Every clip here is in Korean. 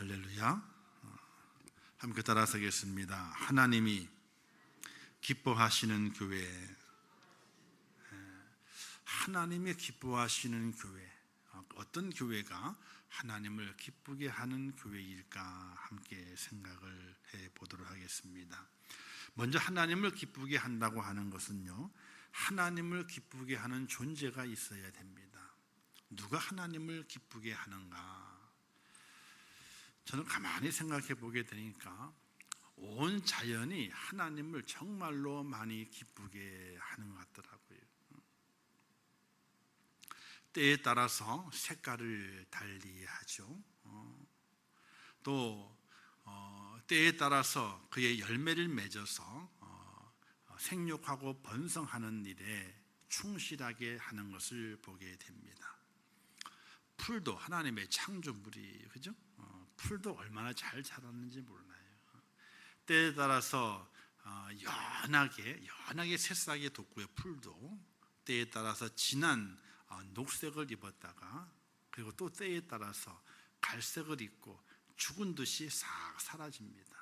할렐루야. 함께 따라서겠습니다. 하나님이 기뻐하시는 교회. 하나님이 기뻐하시는 교회. 어떤 교회가 하나님을 기쁘게 하는 교회일까 함께 생각을 해보도록 하겠습니다. 먼저 하나님을 기쁘게 한다고 하는 것은요, 하나님을 기쁘게 하는 존재가 있어야 됩니다. 누가 하나님을 기쁘게 하는가? 저는 가만히 생각해 보게 되니까 온 자연이 하나님을 정말로 많이 기쁘게 하는 것 같더라고요. 때에 따라서 색깔을 달리하죠. 또 때에 따라서 그의 열매를 맺어서 생육하고 번성하는 일에 충실하게 하는 것을 보게 됩니다. 풀도 하나님의 창조물이, 그죠? 풀도 얼마나 잘 자랐는지 몰라요. 때에 따라서 연하게 새싹이 돋고요. 풀도 때에 따라서 진한 녹색을 입었다가, 그리고 또 때에 따라서 갈색을 입고 죽은 듯이 싹 사라집니다.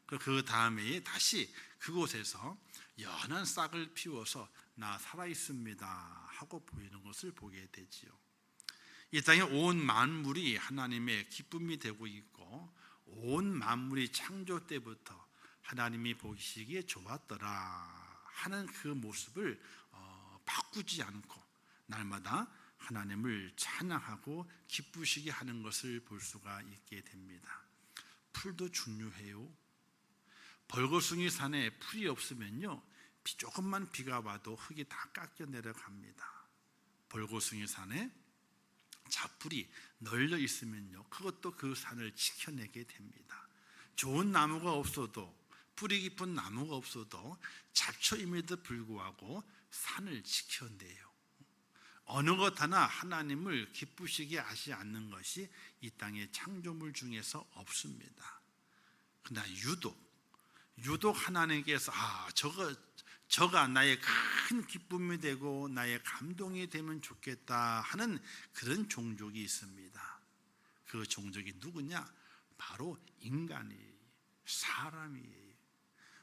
그 다음에 다시 그곳에서 연한 싹을 피워서 나 살아있습니다 하고 보이는 것을 보게 되지요. 이 땅에 온 만물이 하나님의 기쁨이 되고 있고, 온 만물이 창조 때부터 하나님이 보시기에 좋았더라 하는 그 모습을 바꾸지 않고 날마다 하나님을 찬양하고 기쁘시게 하는 것을 볼 수가 있게 됩니다. 풀도 중요해요. 벌거숭이 산에 풀이 없으면요, 조금만 비가 와도 흙이 다 깎여 내려갑니다. 벌거숭이 산에 잡풀이 널려 있으면요, 그것도 그 산을 지켜내게 됩니다. 좋은 나무가 없어도, 뿌리 깊은 나무가 없어도 잡초임에도 불구하고 산을 지켜내요. 어느 것 하나 하나님을 기쁘시게 하지 않는 것이 이 땅의 창조물 중에서 없습니다. 그러나 유독 하나님께서 저가 나의 큰 기쁨이 되고 나의 감동이 되면 좋겠다 하는 그런 종족이 있습니다. 그 종족이 누구냐? 바로 사람이에요.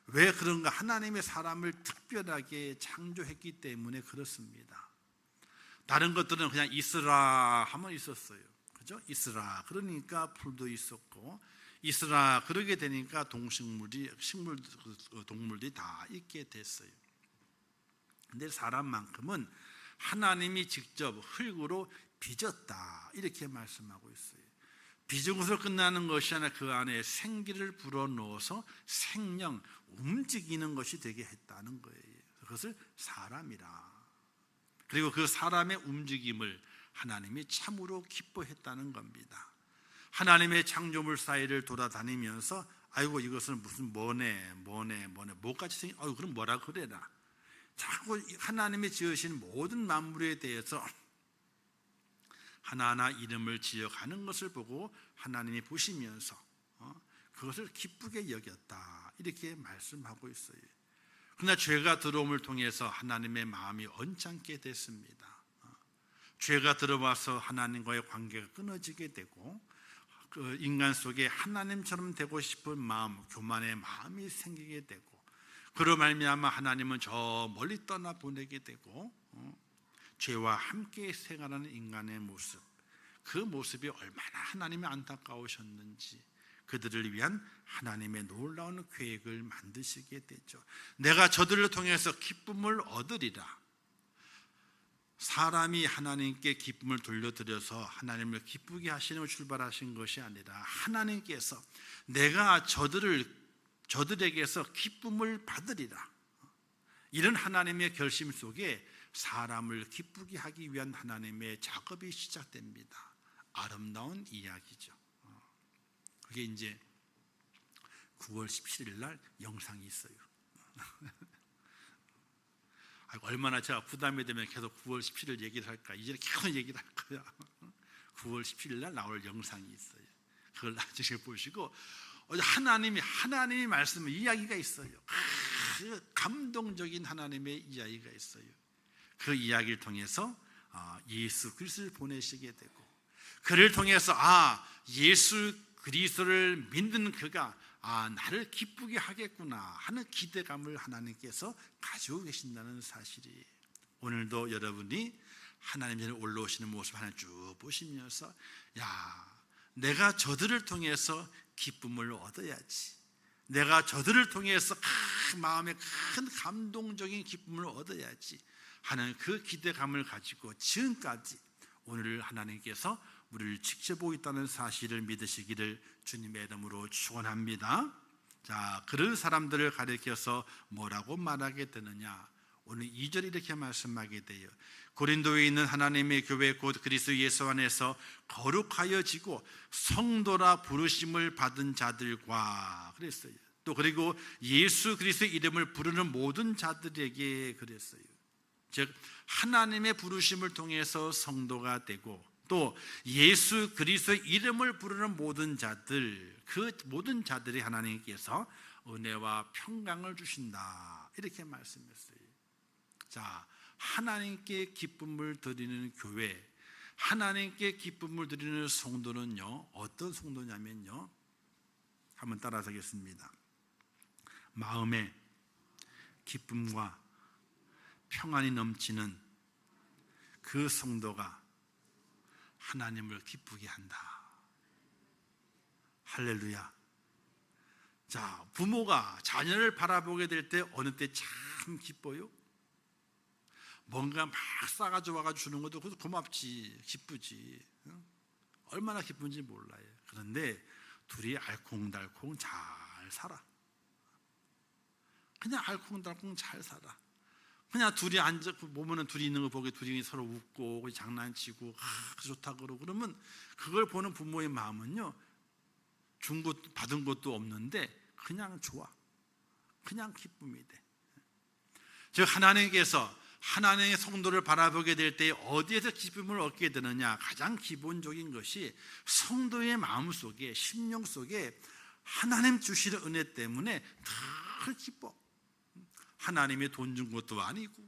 왜 그런가? 하나님의 사람을 특별하게 창조했기 때문에 그렇습니다. 다른 것들은 그냥 있으라 하면 있었어요. 그죠? 있으라 그러니까 풀도 있었고, 있으라 그러게 되니까 동물들이 다 있게 됐어요. 근데 사람만큼은 하나님이 직접 흙으로 빚었다 이렇게 말씀하고 있어요. 빚은 것으로 끝나는 것이 아니라 그 안에 생기를 불어넣어서 생명, 움직이는 것이 되게 했다는 거예요. 그것을 사람이라. 그리고 그 사람의 움직임을 하나님이 참으로 기뻐했다는 겁니다. 하나님의 창조물 사이를 돌아다니면서 아이고 이것은 무슨 뭐같이 생긴, 그럼 뭐라 그래라. 자꾸 하나님이 지으신 모든 만물에 대해서 하나하나 이름을 지어가는 것을 보고 하나님이 보시면서 그것을 기쁘게 여겼다 이렇게 말씀하고 있어요. 그러나 죄가 들어옴을 통해서 하나님의 마음이 언짢게 됐습니다. 죄가 들어와서 하나님과의 관계가 끊어지게 되고, 그 인간 속에 하나님처럼 되고 싶은 마음, 교만의 마음이 생기게 되고, 그로 말미암아 하나님은 저 멀리 떠나보내게 되고, 죄와 함께 생활하는 인간의 모습, 그 모습이 얼마나 하나님이 안타까우셨는지 그들을 위한 하나님의 놀라운 계획을 만드시게 되죠. 내가 저들을 통해서 기쁨을 얻으리라. 사람이 하나님께 기쁨을 돌려드려서 하나님을 기쁘게 하시는 출발하신 것이 아니라 하나님께서 내가 저들에게서 기쁨을 받으리라, 이런 하나님의 결심 속에 사람을 기쁘게 하기 위한 하나님의 작업이 시작됩니다. 아름다운 이야기죠. 그게 이제 9월 17일 날 영상이 있어요. 얼마나 제가 부담이 되면 계속 9월 17일 얘기를 할까, 이제 계속 얘기를 할 거야. 9월 17일 날 나올 영상이 있어요. 그걸 나중에 보시고, 하나님이 말씀은 이야기가 있어요. 감동적인 하나님의 이야기가 있어요. 그 이야기를 통해서 예수 그리스도를 보내시게 되고, 그를 통해서 예수 그리스도를 믿는 그가 나를 기쁘게 하겠구나 하는 기대감을 하나님께서 가지고 계신다는 사실이, 오늘도 여러분이 하나님 전에 올라오시는 모습 하나 쭉 보시면서 내가 저들을 통해서 기쁨을 얻어야지, 내가 저들을 통해서 마음에 큰 감동적인 기쁨을 얻어야지 하는 그 기대감을 가지고 지금까지 오늘 하나님께서 우리를 지켜보고 있다는 사실을 믿으시기를 주님의 이름으로 축원합니다. 자, 그런 사람들을 가리켜서 뭐라고 말하게 되느냐? 오늘 2절 이렇게 말씀하게 돼요. 고린도에 있는 하나님의 교회 곧 그리스도 예수 안에서 거룩하여지고 성도라 부르심을 받은 자들과 그랬어요. 또 그리고 예수 그리스도의 이름을 부르는 모든 자들에게 그랬어요. 즉 하나님의 부르심을 통해서 성도가 되고 또 예수 그리스도의 이름을 부르는 모든 자들, 그 모든 자들이 하나님께서 은혜와 평강을 주신다 이렇게 말씀했어요. 자, 하나님께 기쁨을 드리는 교회, 하나님께 기쁨을 드리는 성도는요, 어떤 성도냐면요, 한번 따라서겠습니다. 마음에 기쁨과 평안이 넘치는 그 성도가 하나님을 기쁘게 한다. 할렐루야. 자, 부모가 자녀를 바라보게 될 때 어느 때 참 기뻐요? 뭔가 막 싸가지고 와가지고 주는 것도 그것도 고맙지, 기쁘지. 얼마나 기쁜지 몰라요. 그런데 둘이 알콩달콩 잘 살아. 그냥 알콩달콩 잘 살아. 그냥 둘이 앉아 보면은 둘이 있는 거 보고 둘이 서로 웃고 장난치고 좋다 그러고 그러면 그걸 보는 부모의 마음은요, 준 것 받은 것도 없는데 그냥 좋아. 그냥 기쁨이 돼. 즉 하나님께서 하나님의 성도를 바라보게 될 때 어디에서 기쁨을 얻게 되느냐? 가장 기본적인 것이 성도의 마음속에, 심령 속에 하나님 주시는 은혜 때문에 더 기뻐. 하나님이 돈 준 것도 아니고,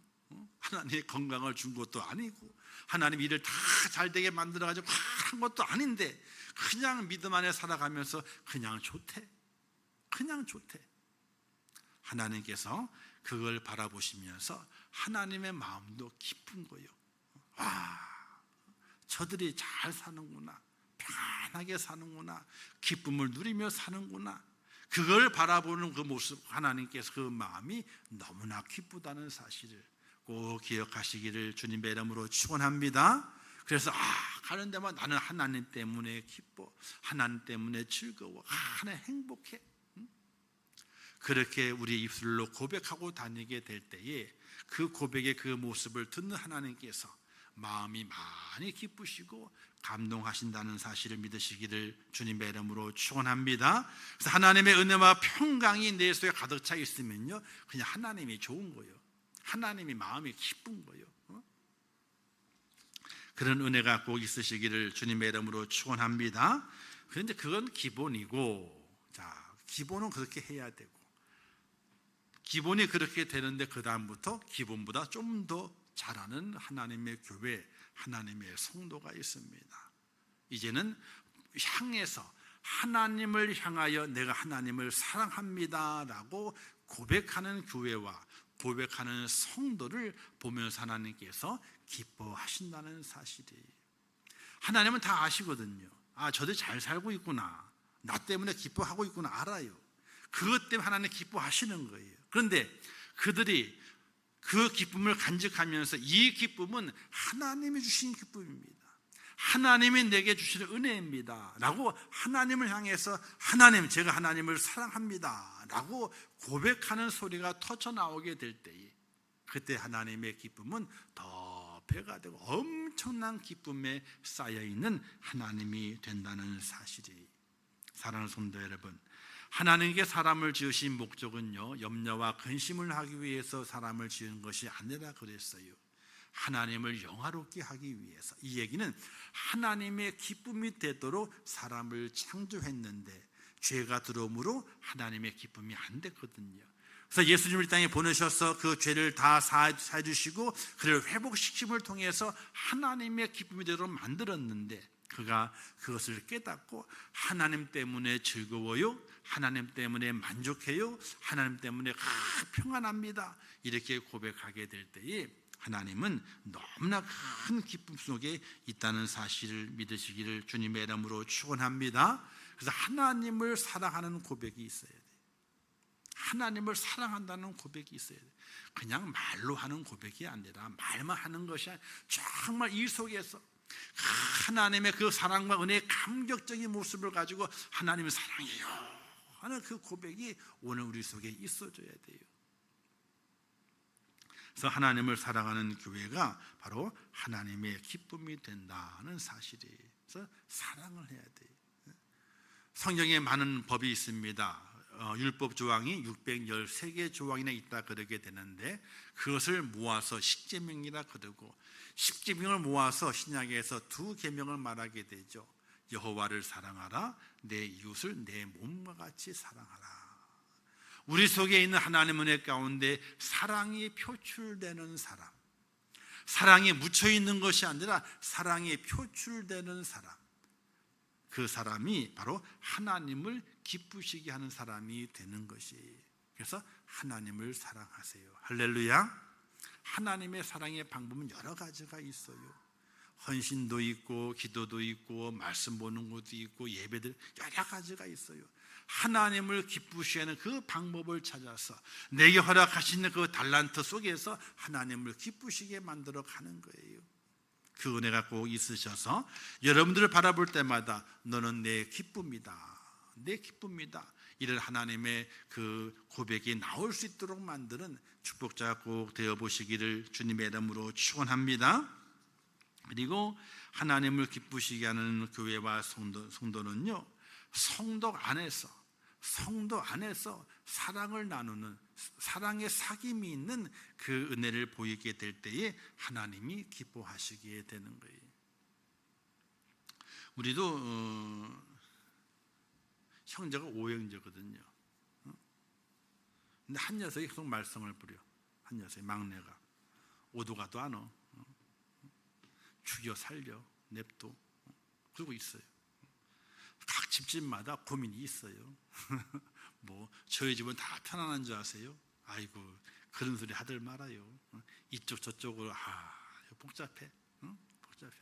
하나님의 건강을 준 것도 아니고, 하나님 일을 다 잘되게 만들어가지고 한 것도 아닌데 그냥 믿음 안에 살아가면서 그냥 좋대. 그냥 좋대. 하나님께서 그걸 바라보시면서 하나님의 마음도 기쁜 거예요. 와, 저들이 잘 사는구나, 편안하게 사는구나, 기쁨을 누리며 사는구나. 그걸 바라보는 그 모습, 하나님께서 그 마음이 너무나 기쁘다는 사실을 꼭 기억하시기를 주님의 이름으로 축원합니다. 그래서 가는 데만 나는 하나님 때문에 기뻐, 하나님 때문에 즐거워, 하나님 행복해. 그렇게 우리 입술로 고백하고 다니게 될 때에 그 고백의 그 모습을 듣는 하나님께서 마음이 많이 기쁘시고 감동하신다는 사실을 믿으시기를 주님의 이름으로 축원합니다. 그래서 하나님의 은혜와 평강이 내 속에 가득 차 있으면요, 그냥 하나님이 좋은 거예요. 하나님이 마음이 기쁜 거예요. 그런 은혜가 꼭 있으시기를 주님의 이름으로 축원합니다. 그런데 그건 기본이고, 자, 기본은 그렇게 해야 되고, 기본이 그렇게 되는데 그 다음부터 기본보다 좀 더 잘하는 하나님의 교회, 하나님의 성도가 있습니다. 이제는 향해서 하나님을 향하여 내가 하나님을 사랑합니다 라고 고백하는 교회와 고백하는 성도를 보면서 하나님께서 기뻐하신다는 사실이, 하나님은 다 아시거든요. 저들 잘 살고 있구나, 나 때문에 기뻐하고 있구나 알아요. 그것 때문에 하나님 기뻐하시는 거예요. 그런데 그들이 그 기쁨을 간직하면서 이 기쁨은 하나님이 주신 기쁨입니다, 하나님이 내게 주시는 은혜입니다 라고 하나님을 향해서 하나님, 제가 하나님을 사랑합니다 라고 고백하는 소리가 터져나오게 될 때에 그때 하나님의 기쁨은 더 배가 되고 엄청난 기쁨에 쌓여있는 하나님이 된다는 사실이, 사랑하는 성도 여러분, 하나님께 사람을 지으신 목적은요, 염려와 근심을 하기 위해서 사람을 지은 것이 아니라 그랬어요. 하나님을 영화롭게 하기 위해서. 이 얘기는 하나님의 기쁨이 되도록 사람을 창조했는데 죄가 들어옴으로 하나님의 기쁨이 안 됐거든요. 그래서 예수님을 이 땅에 보내셔서 그 죄를 다 사해 주시고 그를 회복시킴을 통해서 하나님의 기쁨이 되도록 만들었는데, 그가 그것을 깨닫고 하나님 때문에 즐거워요, 하나님 때문에 만족해요, 하나님 때문에 평안합니다, 이렇게 고백하게 될 때에 하나님은 너무나 큰 기쁨 속에 있다는 사실을 믿으시기를 주님의 이름으로 축원합니다. 그래서 하나님을 사랑하는 고백이 있어야 돼요. 하나님을 사랑한다는 고백이 있어야 돼요. 그냥 말로 하는 고백이 아니라 말만 하는 것이 아니라 정말 이 속에서 하나님의 그 사랑과 은혜의 감격적인 모습을 가지고 하나님을 사랑해요 하는 그 고백이 오늘 우리 속에 있어줘야 돼요. 그래서 하나님을 사랑하는 교회가 바로 하나님의 기쁨이 된다는 사실이에요. 그래서 사랑을 해야 돼요. 성경에 많은 법이 있습니다. 율법 조항이 613개 조항이나 있다 그러게 되는데 그것을 모아서 십계명이라 그러고 십계명을 모아서 신약에서 두 계명을 말하게 되죠. 여호와를 사랑하라, 내 이웃을 내 몸과 같이 사랑하라. 우리 속에 있는 하나님의 은혜 가운데 사랑이 표출되는 사람, 사랑이 묻혀있는 것이 아니라 사랑이 표출되는 사람, 그 사람이 바로 하나님을 기쁘시게 하는 사람이 되는 것이에요. 그래서 하나님을 사랑하세요. 할렐루야. 하나님의 사랑의 방법은 여러 가지가 있어요. 헌신도 있고 기도도 있고 말씀 보는 것도 있고 예배들 여러 가지가 있어요. 하나님을 기쁘시게 하는 그 방법을 찾아서 내게 허락하시는 그 달란트 속에서 하나님을 기쁘시게 만들어 가는 거예요. 그 은혜가 꼭 있으셔서 여러분들을 바라볼 때마다 너는 내 기쁨이다, 내 기쁨이다, 이런 하나님의 그 고백이 나올 수 있도록 만드는 축복자가 꼭 되어보시기를 주님의 이름으로 축원합니다. 그리고 하나님을 기쁘시게 하는 교회와 성도는요, 성도 안에서 사랑을 나누는, 사랑의 사귐이 있는 그 은혜를 보이게 될 때에 하나님이 기뻐하시게 되는 거예요. 우리도 형제가 5형제거든요. 근데 한 녀석이 계속 말썽을 부려. 한 녀석이, 막내가 오도가도 안 와. 죽여 살려 냅둬 그러고 있어요. 각 집집마다 고민이 있어요. 뭐 저희 집은 다 편안한 줄 아세요? 아이고 그런 소리 하들 말아요. 이쪽 저쪽으로 복잡해. 복잡해.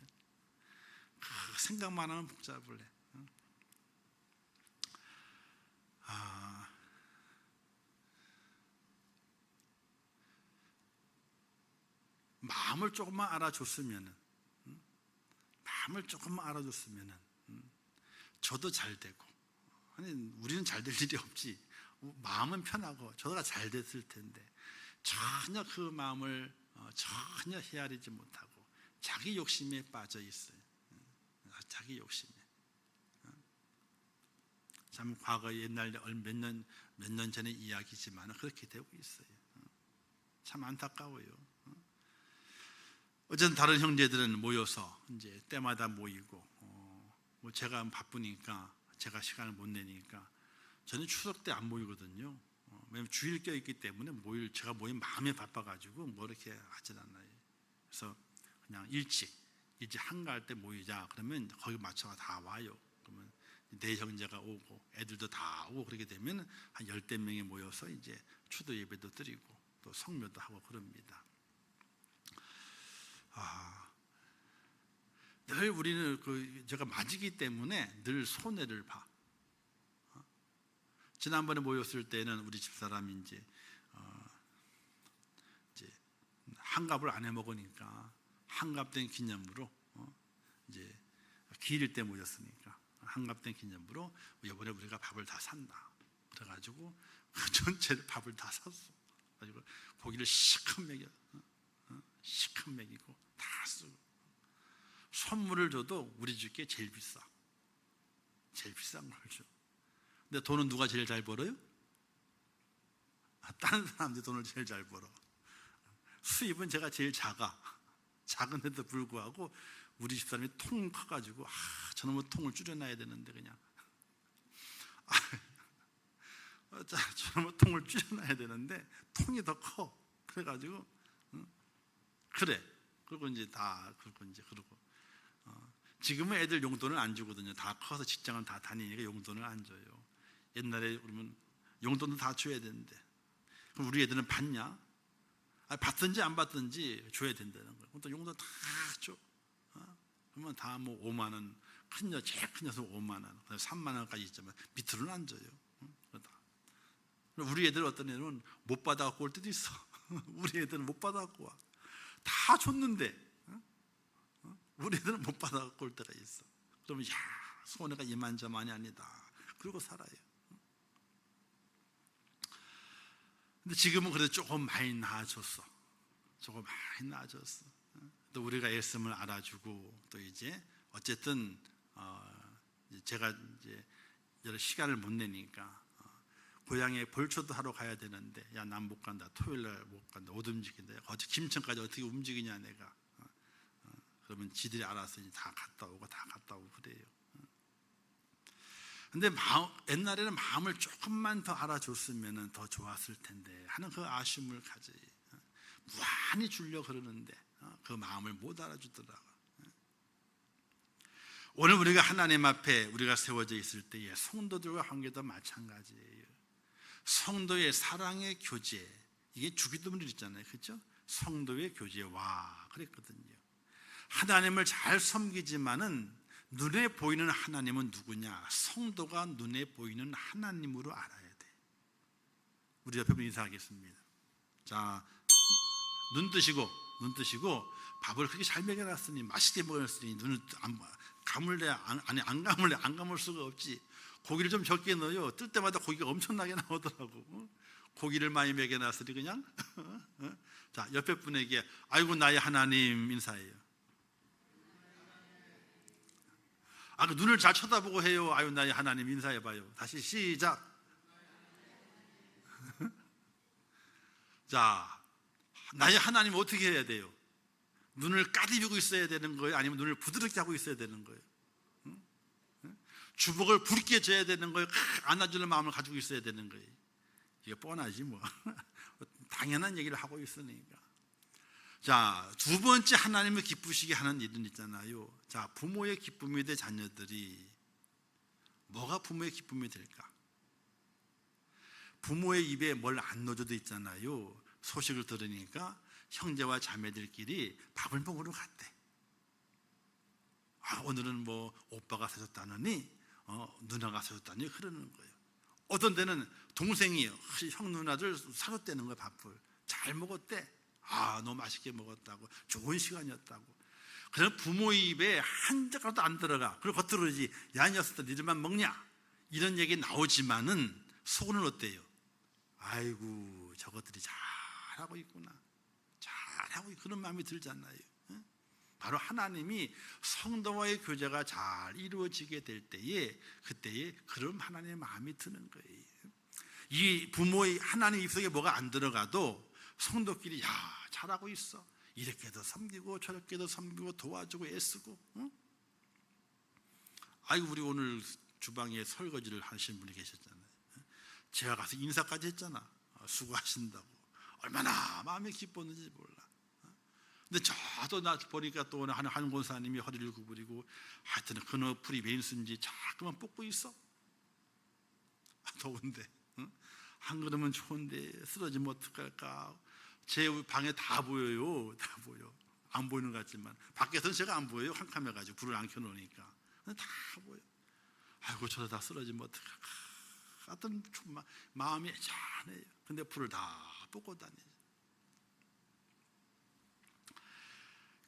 생각만 하면 복잡을 해. 마음을 조금만 알아줬으면은, 저도 잘 되고, 아니 우리는 잘 될 일이 없지. 마음은 편하고 저도가 잘 됐을 텐데 전혀 그 마음을 전혀 헤아리지 못하고 자기 욕심에 빠져 있어요. 자기 욕심에. 참 과거 옛날 몇 년 전의 이야기지만 그렇게 되고 있어요. 참 안타까워요. 어쨌든 다른 형제들은 모여서 이제 때마다 모이고, 뭐 제가 바쁘니까 제가 시간을 못 내니까 저는 추석 때 안 모이거든요. 왜냐면 주일 껴있기 때문에 제가 모임 마음에 바빠가지고 뭐 이렇게 하진 않아요. 그래서 그냥 일찍 한가할 때 모이자 그러면 거기 맞춰서 다 와요. 그러면 내 형제가 오고 애들도 다 오고 그렇게 되면 한 10대 명이 모여서 이제 추도 예배도 드리고 또 성묘도 하고 그럽니다. 늘 우리는 제가 맞이기 때문에 늘 손해를 봐. 지난번에 모였을 때는 우리 집사람이 이제 한갑을 안 해 먹으니까 한갑된 기념으로 이제 기일 때 모였으니까 한갑된 기념으로 이번에 우리가 밥을 다 산다. 그래가지고 전체를 밥을 다 샀어. 그래가지고 고기를 시컷 먹이고 다 쓰고 선물을 줘도 우리 집게 제일 비싼 걸 줘. 근데 돈은 누가 제일 잘 벌어요? 다른 사람들이 돈을 제일 잘 벌어. 수입은 제가 제일 작은데도 불구하고 우리 집사람이 통 커가지고 저놈의 통을 줄여놔야 되는데 그냥 저놈의 통을 줄여놔야 되는데 통이 더 커. 그래가지고 그래. 그리고 이제 다 그러고 지금은 애들 용돈을 안 주거든요. 다 커서 직장을 다 다니니까 용돈을 안 줘요. 옛날에 그러면 용돈도 다 줘야 되는데, 그럼 우리 애들은 받냐? 받든지 안 받든지 줘야 된다는 거예요. 또 용돈 다 줘. 그러면 다 뭐 5만 원, 제일 큰 녀석 5만 원, 3만 원까지 있지만 밑으로는 안 줘요. 그러다. 우리 애들 어떤 애들은 못 받아갖고 올 때도 있어. 우리 애들은 못 받아갖고 와. 다 줬는데 우리 애들은 못 받아갖고 올 때가 있어. 그러면 야, 손해가 이만저만이 아니다. 그러고 살아요. 근데 지금은 그래도 조금 많이 나아졌어. 조금 많이 나아졌어. 또 우리가 애씀을 알아주고, 또 이제 어쨌든 제가 이제 여러 시간을 못 내니까 고향에 벌초도 하러 가야 되는데, 야, 난 못 간다. 토요일 날 못 간다. 못 움직인다. 어제 김천까지 어떻게 움직이냐 내가. 그러면 지들이 알아서 이제 다 갔다 오고 그래요. 근데 옛날에는 마음을 조금만 더 알아줬으면 더 좋았을 텐데 하는 그 아쉬움을 가져요. 무한히 주려고 그러는데 그 마음을 못 알아주더라고. 오늘 우리가 하나님 앞에 우리가 세워져 있을 때에 성도들과 관계도 마찬가지예요. 성도의 사랑의 교제, 이게 주기도문이 있잖아요, 그렇죠? 성도의 교제, 와, 그랬거든요. 하나님을 잘 섬기지만은 눈에 보이는 하나님은 누구냐? 성도가 눈에 보이는 하나님으로 알아야 돼. 우리 옆에 분 인사하겠습니다. 자, 눈 뜨시고 밥을 그렇게 잘 먹여놨으니, 맛있게 먹여놨으니 눈을 안 감을 수가 없지. 고기를 좀 적게 넣어요. 뜰 때마다 고기가 엄청나게 나오더라고. 고기를 많이 먹여놨으니 그냥 자, 옆에 분에게 아이고 나의 하나님 인사해요. 그 눈을 잘 쳐다보고 해요. 아유 나의 하나님 인사해봐요. 다시 시작. 자, 나의 하나님 어떻게 해야 돼요? 눈을 까디비고 있어야 되는 거예요? 아니면 눈을 부드럽게 하고 있어야 되는 거예요? 주먹을 붉게 져야 되는 거예요? 안아주는 마음을 가지고 있어야 되는 거예요? 이게 뻔하지 뭐. 당연한 얘기를 하고 있으니까. 자, 두 번째 하나님을 기쁘시게 하는 일은 있잖아요. 자, 부모의 기쁨이 될 자녀들이 뭐가 부모의 기쁨이 될까? 부모의 입에 뭘 안 넣어줘도 있잖아요. 소식을 들으니까 형제와 자매들끼리 밥을 먹으러 갔대. 오늘은 뭐 오빠가 사줬다느니 누나가 사줬다니 그러는 거예요. 어떤 데는 동생이 형 누나들 사줬다는 거예요. 밥을 잘 먹었대. 너무 맛있게 먹었다고, 좋은 시간이었다고. 그래서 부모 입에 한 젓가락도 안 들어가. 그리고 겉으로 그러지, 야, 이 녀석들 니들만 먹냐? 이런 얘기 나오지만은 속은 어때요? 아이고, 저것들이 잘하고 있구나. 잘하고 있구나. 그런 마음이 들잖아요. 바로 하나님이 성도와의 교제가 잘 이루어지게 될 때에, 그때에 그런 하나님의 마음이 드는 거예요. 이 부모의 하나님 입속에 뭐가 안 들어가도 성도끼리 야, 잘하고 있어. 이렇게도 섬기고 저렇게도 섬기고 도와주고 애쓰고. 아이고, 우리 오늘 주방에 설거지를 하신 분이 계셨잖아요. 제가 가서 인사까지 했잖아. 수고하신다고. 얼마나 마음이 기뻤는지 몰라. 근데 저도 나 보니까 또 한 권사님이 허리를 구부리고 하여튼 그너풀이 왼수인지 자꾸만 뽑고 있어. 더운데 안 그러면 좋은데 쓰러지면 어떡할까. 제 방에 다 보여요. 다 보여. 안 보이는 것 같지만 밖에서는 제가 안 보여요. 캄캄해가지고 불을 안 켜놓으니까 다 보여. 아이고 저러다 쓰러지면 어떡할까. 하여튼 마음이 애잔해요. 근데 불을 다 뽑고 다니죠.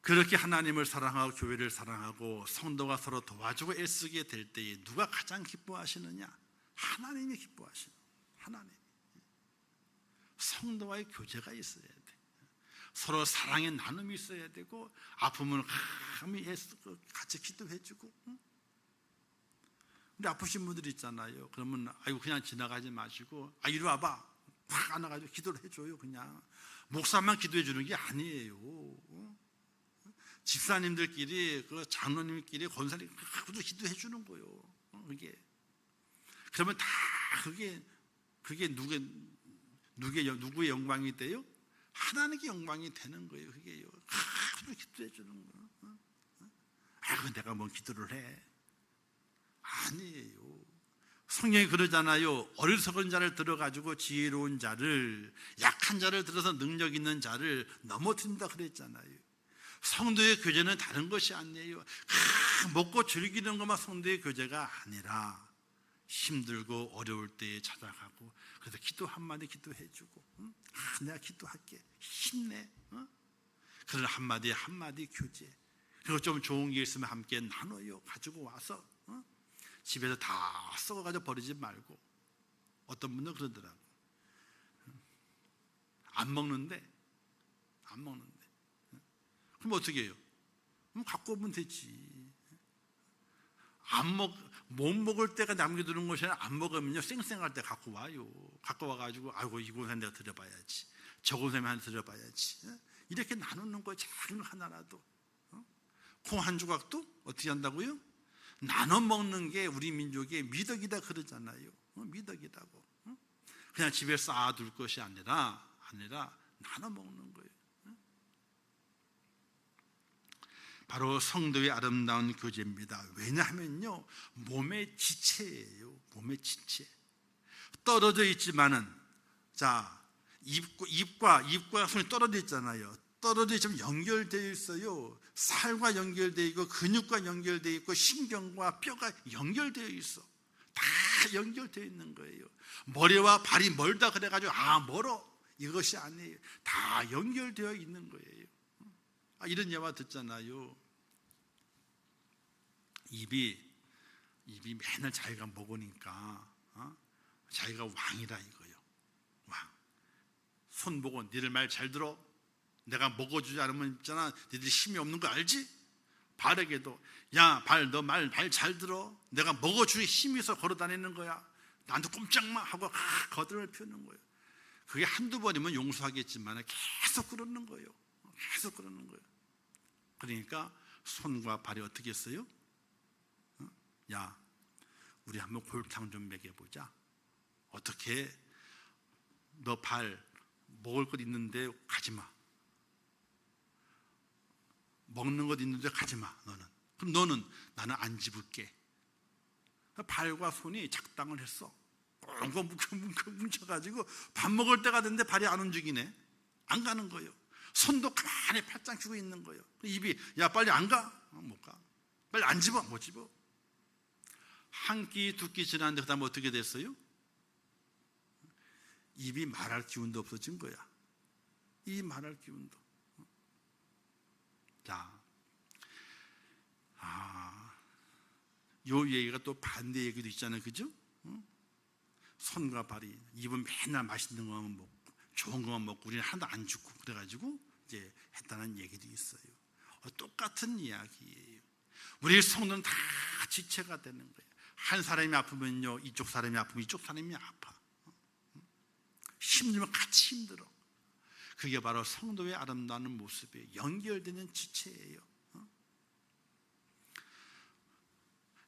그렇게 하나님을 사랑하고 교회를 사랑하고 성도가 서로 도와주고 애쓰게 될 때에 누가 가장 기뻐하시느냐? 하나님이 기뻐하시는. 하나님. 성도와의 교제가 있어야 돼. 서로 사랑의 나눔이 있어야 되고, 아프면 같이 기도해주고. 근데 아프신 분들 있잖아요. 그러면 아이고 그냥 지나가지 마시고 이리 와봐. 확 안아가지고 기도를 해줘요. 그냥 목사만 기도해 주는 게 아니에요. 집사님들끼리, 그 장로님끼리, 권사님 그것도 기도해 주는 거예요. 그게 그러면 다 그게 누구의 영광이 돼요? 하나님의 영광이 되는 거예요. 그게요. 기도해 주는 거예요. 아이고 내가 뭔 기도를 해. 아니에요. 성경이 그러잖아요. 어리석은 자를 들어가지고 지혜로운 자를, 약한 자를 들어서 능력 있는 자를 넘어뜨린다 그랬잖아요. 성도의 교제는 다른 것이 아니에요. 먹고 즐기는 것만 성도의 교제가 아니라 힘들고 어려울 때에 찾아가고, 그래서 기도 한마디 기도해주고, 응? 내가 기도할게, 힘내, 그런 한마디 한마디 교제. 그리고 좀 좋은 게 있으면 함께 나눠요. 가지고 와서 집에서 다 썩어가지고 버리지 말고. 어떤 분은 그러더라고. 안 먹는데. 그럼 어떻게 해요? 그럼 갖고 오면 되지. 못 먹을 때가 남겨두는 것이 아니라 안 먹으면요, 쌩쌩할 때 갖고 와요. 갖고 와가지고, 아이고, 이곳에 내가 드려봐야지. 저곳에 하나 드려봐야지. 이렇게 나누는 거예요. 작은 거 하나라도. 콩 한 조각도 어떻게 한다고요? 나눠 먹는 게 우리 민족의 미덕이다 그러잖아요. 미덕이라고. 그냥 집에 쌓아둘 것이 아니라 나눠 먹는 거예요. 바로 성도의 아름다운 교제입니다. 왜냐하면요, 몸의 지체예요. 몸의 지체. 떨어져 있지만은, 자, 입과 손이 떨어져 있잖아요. 떨어져 있지만 연결되어 있어요. 살과 연결되어 있고, 근육과 연결되어 있고, 신경과 뼈가 연결되어 있어. 다 연결되어 있는 거예요. 머리와 발이 멀다 그래가지고 멀어, 이것이 아니에요. 다 연결되어 있는 거예요. 이런 예화 듣잖아요. 입이 맨날 자기가 먹으니까 자기가 왕이라 이거요. 왕. 손 보고 니들 말 잘 들어. 내가 먹어주지 않으면 있잖아, 니들 힘이 없는 거 알지? 발에게도, 야, 발, 너 말 잘 들어. 내가 먹어주기 힘이 있어 걸어다니는 거야. 나한테 꼼짝마 하고 거들을 펴는 거예요. 그게 한두 번이면 용서하겠지만 계속 그러는 거예요. 계속 그러는 거예요. 그러니까 손과 발이 어떻게 했어요? 야, 우리 한번 골탕 좀 먹여보자. 어떻게? 너 발 먹을 것 있는데 가지마. 먹는 것 있는데 가지마. 너는. 그럼 너는? 나는 안 집을게. 발과 손이 작당을 했어. 꽁꽁 뭉쳐가지고 밥 먹을 때가 됐는데 발이 안 움직이네. 안 가는 거예요. 손도 가만히 팔짱 끼고 있는 거예요. 입이, 야, 빨리 안 가? 못 가. 빨리 안 집어? 못 집어. 한 끼, 두 끼 지났는데 그 다음에 어떻게 됐어요? 입이 말할 기운도 없어진 거야. 이 말할 기운도. 자, 요 얘기가 또 반대 얘기도 있잖아요. 그죠? 손과 발이, 입은 맨날 맛있는 것만 먹고 좋은 것만 먹고 우리는 하나도 안 죽고 그래가지고 이제 했다는 얘기도 있어요. 똑같은 이야기예요. 우리 성도는 다 지체가 되는 거예요. 한 사람이 아프면요, 이쪽 사람이 아프면 이쪽 사람이 아파. 힘들면 같이 힘들어. 그게 바로 성도의 아름다운 모습이에요. 연결되는 지체예요.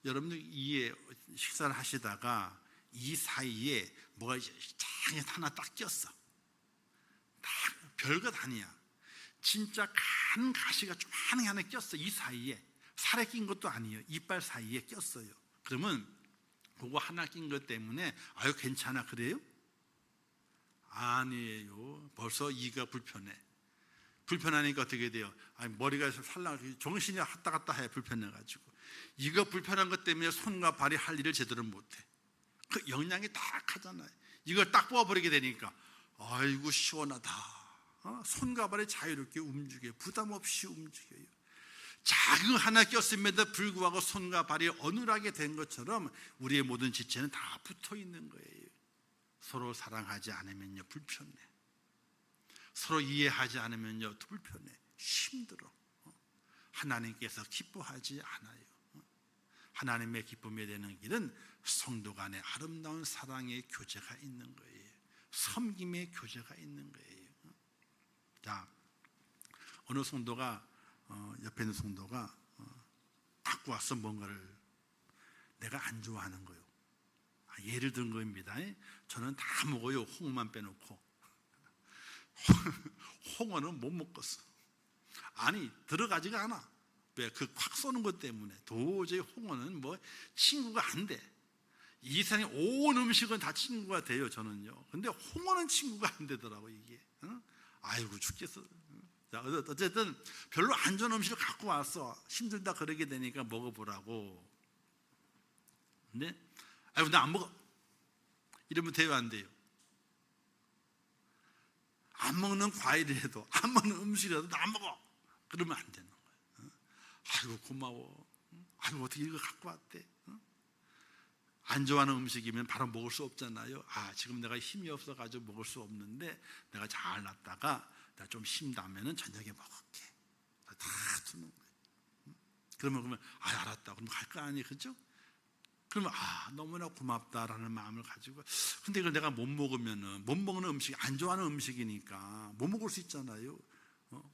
여러분들 이에 식사를 하시다가 이 사이에 뭐가 하나 딱 꼈어. 딱 별것 아니야. 진짜 간 가시가 조그마한 게 하나 꼈어. 이 사이에. 살에 낀 것도 아니에요. 이빨 사이에 꼈어요. 그러면 그거 하나 낀 것 때문에 아유 괜찮아 그래요? 아니에요. 벌써 이가 불편해. 불편하니까 어떻게 돼요? 머리가 살랑 정신이 왔다 갔다 해. 불편해가지고. 이거 불편한 것 때문에 손과 발이 할 일을 제대로 못해. 그 영양이 딱 하잖아요. 이걸 딱 뽑아버리게 되니까 아이고 시원하다. 손과 발이 자유롭게 움직여요. 부담 없이 움직여요. 작은 하나 꼈음에도 불구하고 손과 발이 어눌하게 된 것처럼 우리의 모든 지체는 다 붙어 있는 거예요. 서로 사랑하지 않으면요 불편해. 서로 이해하지 않으면요 불편해. 힘들어. 하나님께서 기뻐하지 않아요. 하나님의 기쁨에 되는 길은 성도 간의 아름다운 사랑의 교제가 있는 거예요. 섬김의 교제가 있는 거예요. 자, 어느 성도가 옆에 있는 성도가 갖고 와서 뭔가를 내가 안 좋아하는 거예요. 예를 든 겁니다. 저는 다 먹어요. 홍어만 빼놓고. 홍어는 못 먹겠어. 아니 들어가지가 않아. 왜 그 확 쏘는 것 때문에 도저히 홍어는 뭐 친구가 안 돼. 이 세상에 온 음식은 다 친구가 돼요, 저는요. 근데 홍어는 친구가 안 되더라고, 이게. 아이고, 죽겠어. 자, 어쨌든 별로 안 좋은 음식을 갖고 왔어. 힘들다 그러게 되니까 먹어보라고. 근데 아이고, 나 안 먹어. 이러면 돼요, 안 돼요? 안 먹는 과일이라도, 안 먹는 음식이라도 나 안 먹어. 그러면 안 되는 거예요. 아이고, 고마워. 아이고, 어떻게 이거 갖고 왔대? 안 좋아하는 음식이면 바로 먹을 수 없잖아요. 아, 지금 내가 힘이 없어가지고 먹을 수 없는데 내가 잘 놨다가 내가 좀 힘 나면은 저녁에 먹을게. 다 두는 거예요. 그러면 아, 알았다. 그럼 갈 거 아니에요, 그죠? 그러면 아, 너무나 고맙다라는 마음을 가지고. 근데 이걸 내가 못 먹으면은, 못 먹는 음식, 안 좋아하는 음식이니까 못 먹을 수 있잖아요.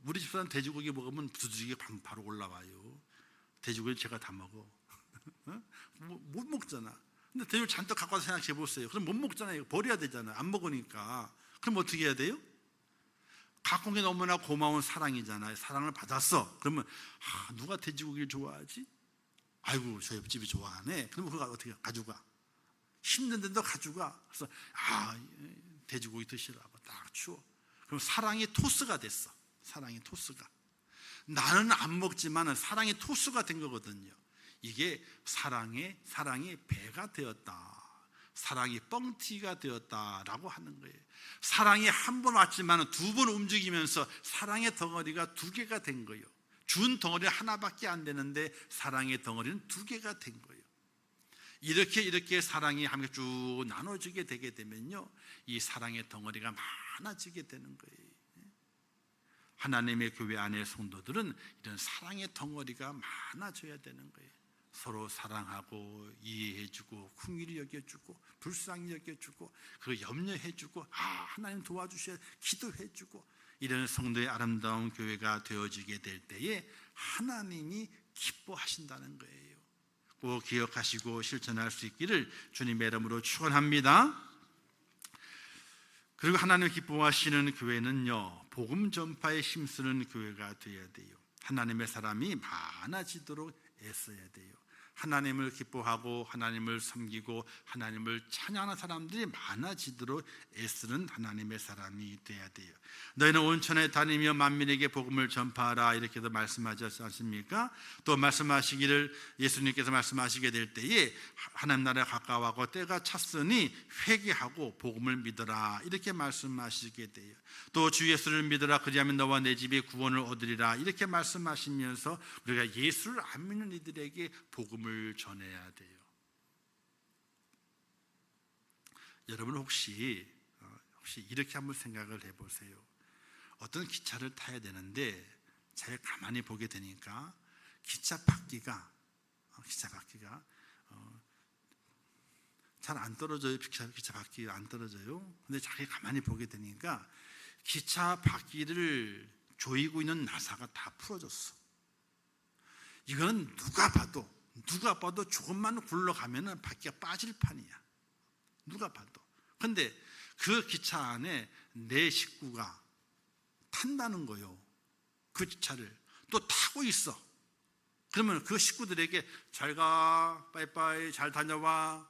우리 집사람 돼지고기 먹으면 두드리게 바로 올라와요. 돼지고기 제가 다 먹어. 못 먹잖아. 근데 돼지를 잔뜩 갖고 와서 생각해 보세요. 그럼 못 먹잖아요. 버려야 되잖아요. 안 먹으니까. 그럼 어떻게 해야 돼요? 갖고 온 게 너무나 고마운 사랑이잖아요. 사랑을 받았어. 그러면 아, 누가 돼지고기를 좋아하지? 아이고, 저 옆집이 좋아하네. 그러면 그거 어떻게 가져가? 힘든데도 가져가. 그래서 아, 돼지고기 드시라고 딱 주워. 그럼 사랑이 토스가 됐어. 사랑이 토스가. 나는 안 먹지만 사랑이 토스가 된 거거든요. 이게 사랑이 배가 되었다. 사랑이 뻥튀기가 되었다라고 하는 거예요. 사랑이 한 번 왔지만 두 번 움직이면서 사랑의 덩어리가 두 개가 된 거예요. 준 덩어리 하나밖에 안 되는데 사랑의 덩어리는 두 개가 된 거예요. 이렇게 사랑이 함께 쭉 나눠지게 되게 되면요, 이 사랑의 덩어리가 많아지게 되는 거예요. 하나님의 교회 안의 성도들은 이런 사랑의 덩어리가 많아져야 되는 거예요. 서로 사랑하고 이해해주고 긍휼히 여겨주고 불쌍히 여겨주고 그리고 염려해주고 아, 하나님 도와주셔야 기도해주고 이런 성도의 아름다운 교회가 되어지게 될 때에 하나님이 기뻐하신다는 거예요. 꼭 기억하시고 실천할 수 있기를 주님의 이름으로 축원합니다. 그리고 하나님 기뻐하시는 교회는요, 복음 전파에 힘쓰는 교회가 되어야 돼요. 하나님의 사람이 많아지도록 애써야 돼요. 하나님을 기뻐하고 하나님을 섬기고 하나님을 찬양하는 사람들이 많아지도록 애쓰는 하나님의 사람이 되어야 돼요. 너희는 온천에 다니며 만민에게 복음을 전파하라 이렇게도 말씀하지 않습니까? 또 말씀하시기를, 예수님께서 말씀하시게 될 때에 하나님 나라에 가까워하고 때가 찼으니 회개하고 복음을 믿어라 이렇게 말씀하시게 돼요. 또 주 예수를 믿어라 그리하면 너와 내 집이 구원을 얻으리라 이렇게 말씀하시면서 우리가 예수를 안 믿는 이들에게 복음을 전해야 돼요. 여러분 혹시 이렇게 한번 생각을 해보세요. 어떤 기차를 타야 되는데 잘 가만히 보게 되니까 기차 바퀴가 잘 안 떨어져요. 기차 바퀴가 안 떨어져요. 근데 자기 가만히 보게 되니까 기차 바퀴를 조이고 있는 나사가 다 풀어졌어. 이거는 누가 봐도 조금만 굴러가면 바퀴가 빠질 판이야. 누가 봐도. 근데 그 기차 안에 내 식구가 탄다는 거요. 그 기차를 또 타고 있어. 그러면 그 식구들에게 잘 가, 빠이빠이, 잘 다녀와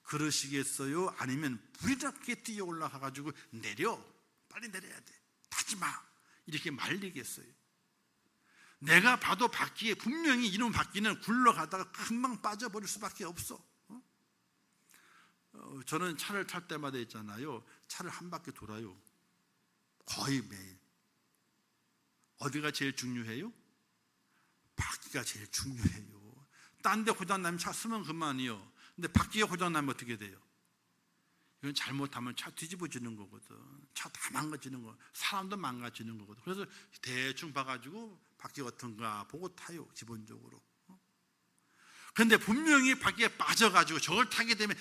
그러시겠어요? 아니면 불이렇게 뛰어 올라가가지고 내려, 빨리 내려야 돼, 타지 마 이렇게 말리겠어요? 내가 봐도 바퀴에 분명히 이놈 바퀴는 굴러가다가 금방 빠져버릴 수밖에 없어. 저는 차를 탈 때마다 있잖아요, 차를 한 바퀴 돌아요. 거의 매일. 어디가 제일 중요해요? 바퀴가 제일 중요해요. 딴 데 고장나면 차 쓰면 그만이요. 근데 바퀴가 고장나면 어떻게 돼요? 이건 잘못하면 차 뒤집어지는 거거든. 차 다 망가지는 거, 사람도 망가지는 거거든. 그래서 대충 봐가지고 바퀴 어떤가 보고 타요, 기본적으로. 그런데 분명히 바퀴에 빠져가지고 저걸 타게 되면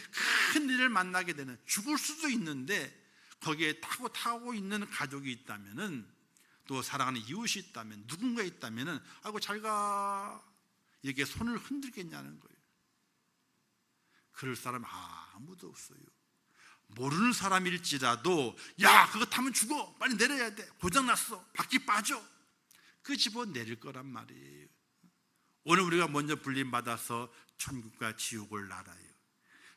큰 일을 만나게 되는, 죽을 수도 있는데 거기에 타고 있는 가족이 있다면은, 또 사랑하는 이웃이 있다면, 누군가 있다면은 아이고 잘가 이렇게 손을 흔들겠냐는 거예요. 그럴 사람 아무도 없어요. 모르는 사람일지라도 야 그거 타면 죽어, 빨리 내려야 돼, 고장났어, 바퀴 빠져, 끄집어 내릴 거란 말이에요. 오늘 우리가 먼저 불림받아서 천국과 지옥을 알아요.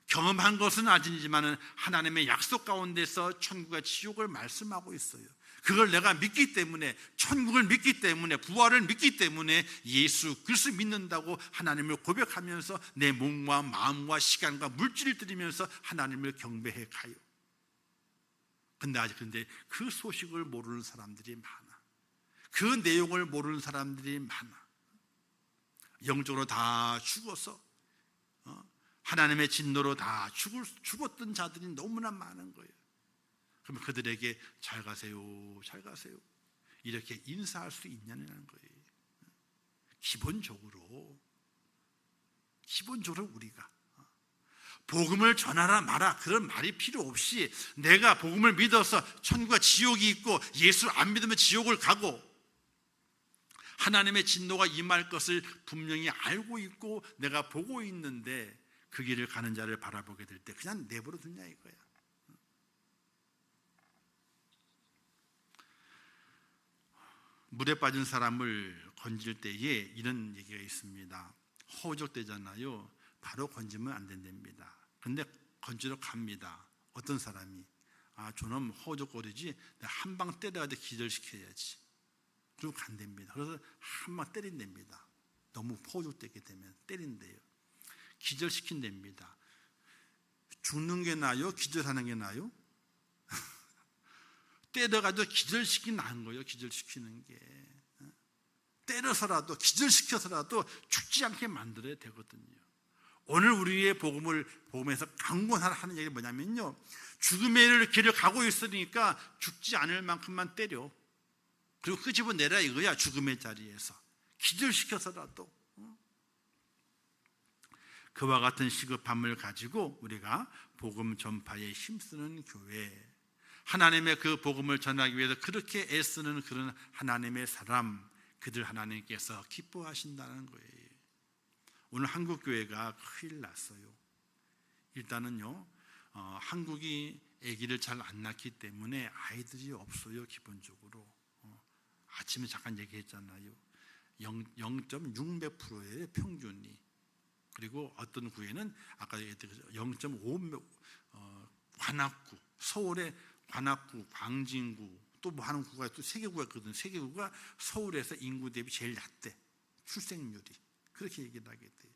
경험한 것은 아니지만 하나님의 약속 가운데서 천국과 지옥을 말씀하고 있어요. 그걸 내가 믿기 때문에, 천국을 믿기 때문에, 부활을 믿기 때문에 예수 그리스도 믿는다고 하나님을 고백하면서 내 몸과 마음과 시간과 물질을 드리면서 하나님을 경배해 가요. 근데 그 소식을 모르는 사람들이 많아. 그 내용을 모르는 사람들이 많아. 영적으로 다 죽어서 하나님의 진노로 다 죽었던 자들이 너무나 많은 거예요. 그러면 그들에게 잘 가세요, 잘 가세요 이렇게 인사할 수 있냐는 거예요. 기본적으로 우리가 복음을 전하라 마라 그런 말이 필요 없이 내가 복음을 믿어서 천국과 지옥이 있고 예수 안 믿으면 지옥을 가고 하나님의 진노가 임할 것을 분명히 알고 있고 내가 보고 있는데 그 길을 가는 자를 바라보게 될 때 그냥 내버려 두냐 이거야. 물에 빠진 사람을 건질 때에 이런 얘기가 있습니다. 호적되잖아요. 바로 건지면 안 된답니다. 근데 건지러 갑니다. 어떤 사람이 저놈 호적거리지 한 방 때려가지고 기절시켜야지. 그리고 간답니다. 그래서 한 방 때린답니다. 너무 호적되게 되면 때린대요. 기절시킨답니다. 죽는 게 나아요? 기절하는 게 나아요? 때려가지고 기절시키는 나은 거예요. 기절시키는 게 때려서라도 기절시켜서라도 죽지 않게 만들어야 되거든요. 오늘 우리의 복음에서 강권하는 얘기가 뭐냐면요, 죽음의 길을 가고 있으니까 죽지 않을 만큼만 때려. 그리고 끄집어내라 이거야. 죽음의 자리에서 기절시켜서라도. 그와 같은 시급함을 가지고 우리가 복음 전파에 힘쓰는 교회, 하나님의 그 복음을 전하기 위해서 그렇게 애쓰는 그런 하나님의 사람, 그들 하나님께서 기뻐하신다는 거예요. 오늘 한국 교회가 큰일 났어요. 일단은요, 한국이 아기를 잘 안 낳기 때문에 아이들이 없어요. 기본적으로 아침에 잠깐 얘기했잖아요. 0.6%예요 평균이. 그리고 어떤 구에는 아까 얘기했듯이 0.5 관악구, 서울의 관악구, 광진구, 또 뭐 하는 구가 또 세 개 구가 있거든요. 세 개 구가 서울에서 인구 대비 제일 낮대. 출생률이. 그렇게 얘기를 하게 돼요.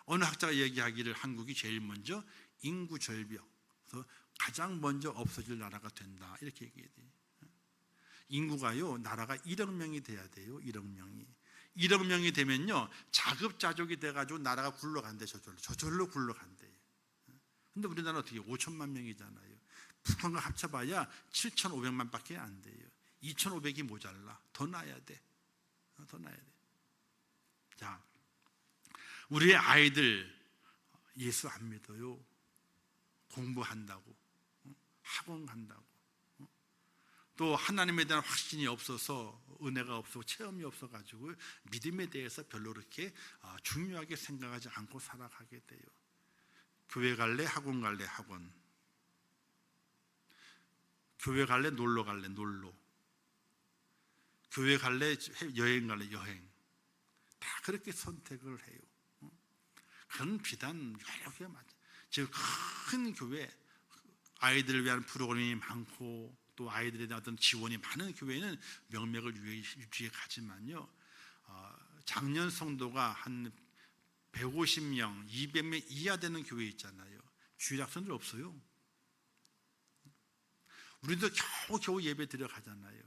어느 학자가 얘기하기를 한국이 제일 먼저 인구 절벽, 그래서 가장 먼저 없어질 나라가 된다. 이렇게 얘기해요. 인구가요, 나라가 1억 명이 돼야 돼요. 1억 명이. 1억 명이 되면요, 자급자족이 돼가지고 나라가 굴러간대. 저절로 굴러간대요. 근데 우리나라 어떻게 5천만 명이잖아요. 북한과 합쳐봐야 7,500만 밖에 안 돼요. 2,500이 모자라. 더 낳아야 돼. 더 낳아야 돼. 자, 우리의 아이들 예수 안 믿어요. 공부한다고, 학원 간다고, 또 하나님에 대한 확신이 없어서, 은혜가 없어서, 체험이 없어가지고 믿음에 대해서 별로 그렇게 중요하게 생각하지 않고 살아가게 돼요. 교회 갈래? 학원 갈래? 학원. 교회 갈래? 놀러 갈래? 놀러. 교회 갈래? 여행 갈래? 여행. 다 그렇게 선택을 해요. 그런 비단 여러 개 맞아요. 지금 큰 교회, 아이들을 위한 프로그램이 많고 또 아이들에 대한 어떤 지원이 많은 교회는 명맥을 유지해 가지만요, 작년 성도가 한 150명, 200명 이하 되는 교회 있잖아요. 주일학생들 없어요. 우리도 겨우 예배 드려가잖아요.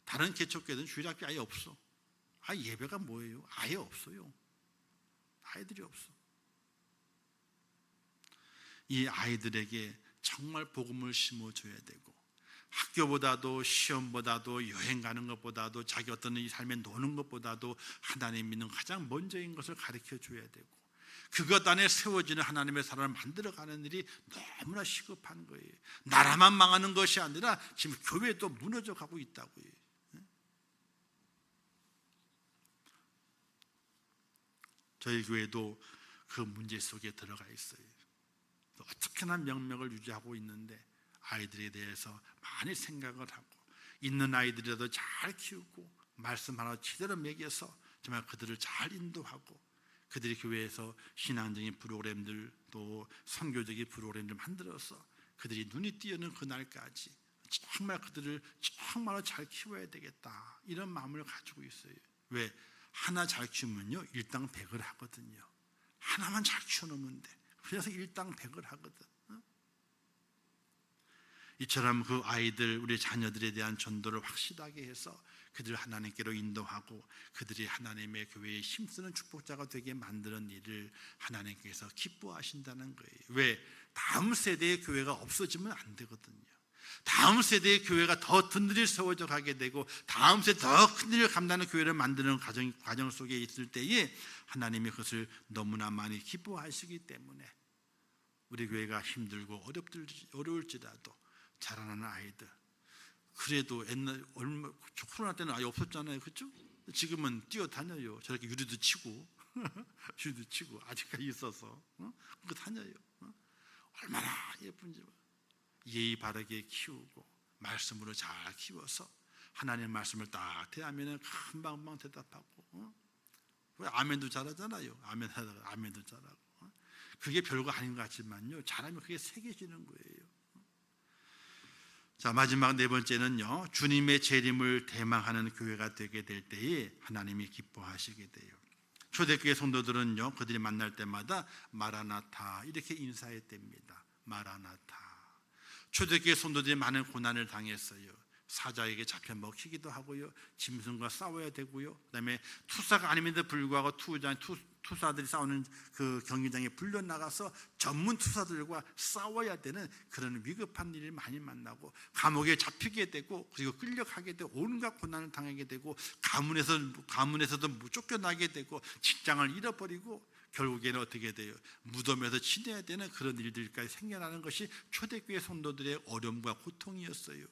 다른 개척교회는 주일학교 아예 없어. 예배가 뭐예요? 아예 없어요. 아이들이 없어. 이 아이들에게 정말 복음을 심어줘야 되고, 학교보다도 시험보다도 여행 가는 것보다도 자기 어떤 이 삶에 노는 것보다도 하나님 믿는 가장 먼저인 것을 가르쳐줘야 되고, 그것 안에 세워지는 하나님의 사람을 만들어가는 일이 너무나 시급한 거예요. 나라만 망하는 것이 아니라 지금 교회도 무너져 가고 있다고요. 저희 교회도 그 문제 속에 들어가 있어요. 어떻게나 명맥을 유지하고 있는데 아이들에 대해서 많이 생각을 하고, 있는 아이들이라도 잘 키우고 말씀 하나 제대로 먹여서 정말 그들을 잘 인도하고 그들이 교회에서 신앙적인 프로그램들 또 선교적인 프로그램들 만들어서 그들이 눈이 띄어는 그날까지 정말 그들을 정말로 잘 키워야 되겠다, 이런 마음을 가지고 있어요. 왜? 하나 잘 키우면요 일당 백을 하거든요. 하나만 잘 키워놓으면 돼. 그래서 일당 백을 하거든. 이처럼 그 아이들, 우리 자녀들에 대한 전도를 확실하게 해서 그들을 하나님께로 인도하고 그들이 하나님의 교회에 힘쓰는 축복자가 되게 만드는 일을 하나님께서 기뻐하신다는 거예요. 왜? 다음 세대의 교회가 없어지면 안 되거든요. 다음 세대의 교회가 더 든든히 세워져 가게 되고 다음 세대 더 큰 일을 감당하는 교회를 만드는 과정 속에 있을 때에 하나님이 그것을 너무나 많이 기뻐하시기 때문에 우리 교회가 힘들고 어려울지라도 자라나는 아이들, 그래도 옛날 얼마 코로나 때는 아예 없었잖아요, 그렇죠? 지금은 뛰어다녀요. 저렇게 유리도 치고 유리도 치고 아직까지 있어서 그거 다녀요. 얼마나 예쁜지. 예의 바르게 키우고 말씀으로 잘 키워서 하나님의 말씀을 딱 대하면 금방금방 대답하고 왜 아멘도 잘하잖아요. 아멘도 잘하고. 그게 별거 아닌 것 같지만요, 잘하면 그게 새겨지는 거예요. 자, 마지막 네 번째는요, 주님의 재림을 대망하는 교회가 되게 될 때에 하나님이 기뻐하시게 돼요. 초대교회 성도들은요, 그들이 만날 때마다 마라나타 이렇게 인사했답니다. 마라나타. 초대교회 성도들이 많은 고난을 당했어요. 사자에게 잡혀 먹히기도 하고요, 짐승과 싸워야 되고요, 그다음에 투사가 아님에도 불구하고 투사들이 싸우는 그 경기장에 불려 나가서 전문 투사들과 싸워야 되는 그런 위급한 일이 많이 만나고 감옥에 잡히게 되고 그리고 끌려가게 되고 온갖 고난을 당하게 되고 가문에서도 쫓겨나게 되고 직장을 잃어버리고 결국에는 어떻게 돼요? 무덤에서 지내야 되는 그런 일들까지 생겨나는 것이 초대교회 성도들의 어려움과 고통이었어요.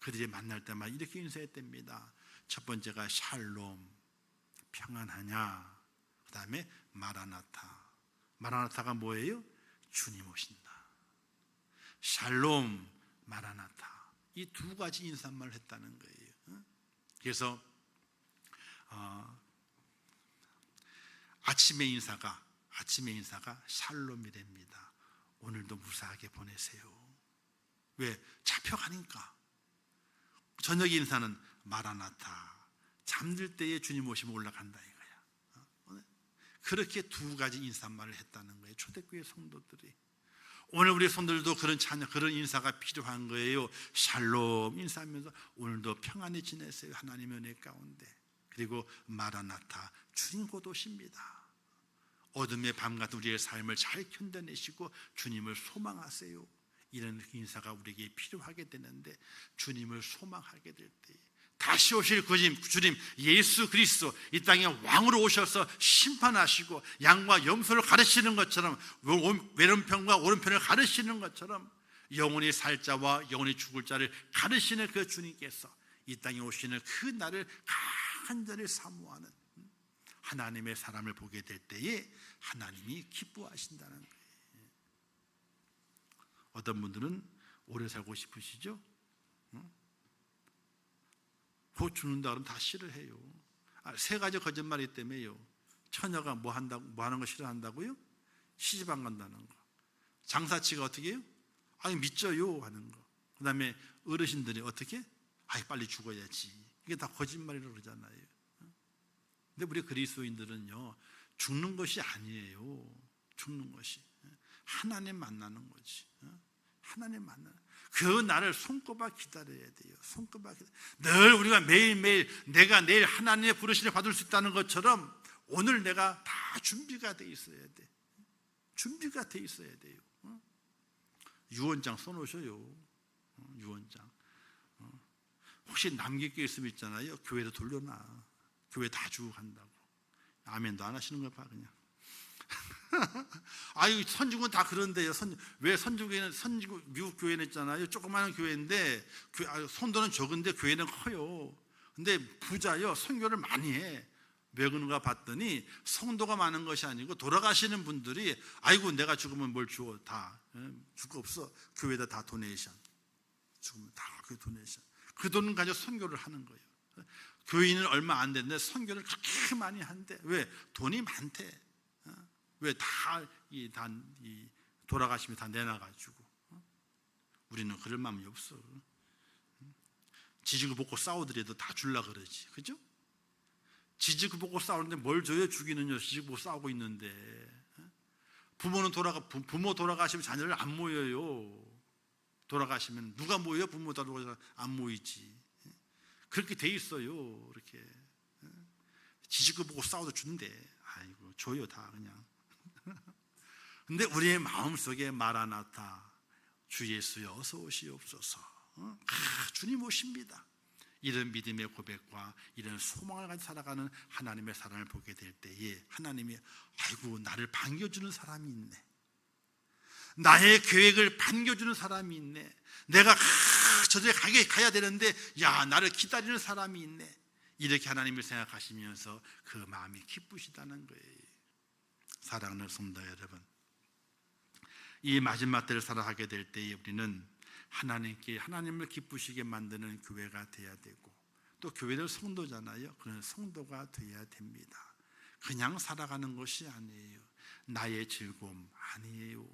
그들이 만날 때마다 이렇게 인사했답니다. 첫 번째가 샬롬, 평안하냐. 그 다음에 마라나타. 마라나타가 뭐예요? 주님 오신다. 샬롬, 마라나타. 이 두 가지 인사말을 했다는 거예요. 그래서 아침의 인사가 샬롬이랍니다. 오늘도 무사하게 보내세요. 왜? 잡혀가니까. 저녁 인사는 마라나타, 잠들 때에 주님 오시면 올라간다 이거야. 그렇게 두 가지 인사말을 했다는 거예요, 초대교회 성도들이. 오늘 우리 성도들도 그런 인사가 필요한 거예요. 샬롬 인사하면서 오늘도 평안히 지내세요, 하나님의 은혜 가운데. 그리고 마라나타, 주님 곧 오십니다. 어둠의 밤 같은 우리의 삶을 잘 견뎌내시고 주님을 소망하세요. 이런 인사가 우리에게 필요하게 되는데, 주님을 소망하게 될 때 다시 오실 그 주님 예수 그리스도 이 땅에 왕으로 오셔서 심판하시고 양과 염소를 가르치는 것처럼, 왼편과 오른편을 가르치는 것처럼 영원히 살 자와 영원히 죽을 자를 가르치는 그 주님께서 이 땅에 오시는 그 날을 간절히 사모하는 하나님의 사람을 보게 될 때에 하나님이 기뻐하신다는 거예요. 어떤 분들은 오래 살고 싶으시죠? 곧 죽는다 그러면 다 싫어해요. 세 가지 거짓말이 때문에요. 처녀가 뭐 하는 거 싫어한다고요? 시집 안 간다는 거. 장사치가 어떻게 해요? 아니 믿져요 하는 거. 그 다음에 어르신들이 어떻게? 아이 빨리 죽어야지. 이게 다 거짓말이라고 그러잖아요. 근데 우리 그리스도인들은요, 죽는 것이 아니에요. 죽는 것이 하나님 만나는 거지. 하나님 만나는 그 날을 손꼽아 기다려야 돼요. 늘 우리가 매일매일 내가 내일 하나님의 부르심을 받을 수 있다는 것처럼 오늘 내가 다 준비가 돼 있어야 돼. 준비가 돼 있어야 돼요. 유언장 써놓으셔요. 유언장. 혹시 남길 게 있으면 있잖아요, 교회로 돌려놔. 교회 다 주고 간다고. 아멘도 안 하시는 거 봐 그냥. 아유, 선지국은 다 그런데요. 왜 선지국에는 미국 교회는 있잖아요, 조그마한 교회인데 성도는 적은데 교회는 커요. 근데 부자요, 선교를 많이 해. 왜 그런가 봤더니 성도가 많은 것이 아니고 돌아가시는 분들이 아이고 내가 죽으면 뭘 줘. 다 줄 거 없어. 교회에다 다 도네이션. 죽으면 다 그 도네이션. 그 돈을 가지고 선교를 하는 거예요. 교인은 얼마 안 됐는데 선교를 그렇게 많이 한대. 왜? 돈이 많대. 왜? 돌아가시면 다 내놔가지고. 우리는 그럴 마음이 없어. 지지고 볶고 싸우더라도 다 줄라 그러지. 그죠? 지지고 볶고 싸우는데 뭘 줘요? 죽이는요. 지지고 볶고 싸우고 있는데. 부모 돌아가시면 자녀를 안 모여요. 돌아가시면 누가 모여요? 부모 돌아가시면 안 모이지. 그렇게 돼 있어요. 이렇게 지지고 보고 싸워도 주는데, 아이고 줘요 다 그냥. 근데 우리의 마음속에 마라나타, 주 예수여 어서 오시옵소서. 주님 오십니다. 이런 믿음의 고백과 이런 소망을 가지고 살아가는 하나님의 사랑을 보게 될 때에 하나님이 아이고 나를 반겨주는 사람이 있네. 나의 계획을 반겨주는 사람이 있네. 내가 저들에 가야 되는데 야 나를 기다리는 사람이 있네. 이렇게 하나님을 생각하시면서 그 마음이 기쁘시다는 거예요. 사랑하는 성도 여러분, 이 마지막 때를 살아가게 될 때에 우리는 하나님을 기쁘시게 만드는 교회가 돼야 되고, 또 교회는 성도잖아요. 그런 성도가 돼야 됩니다. 그냥 살아가는 것이 아니에요. 나의 즐거움 아니에요.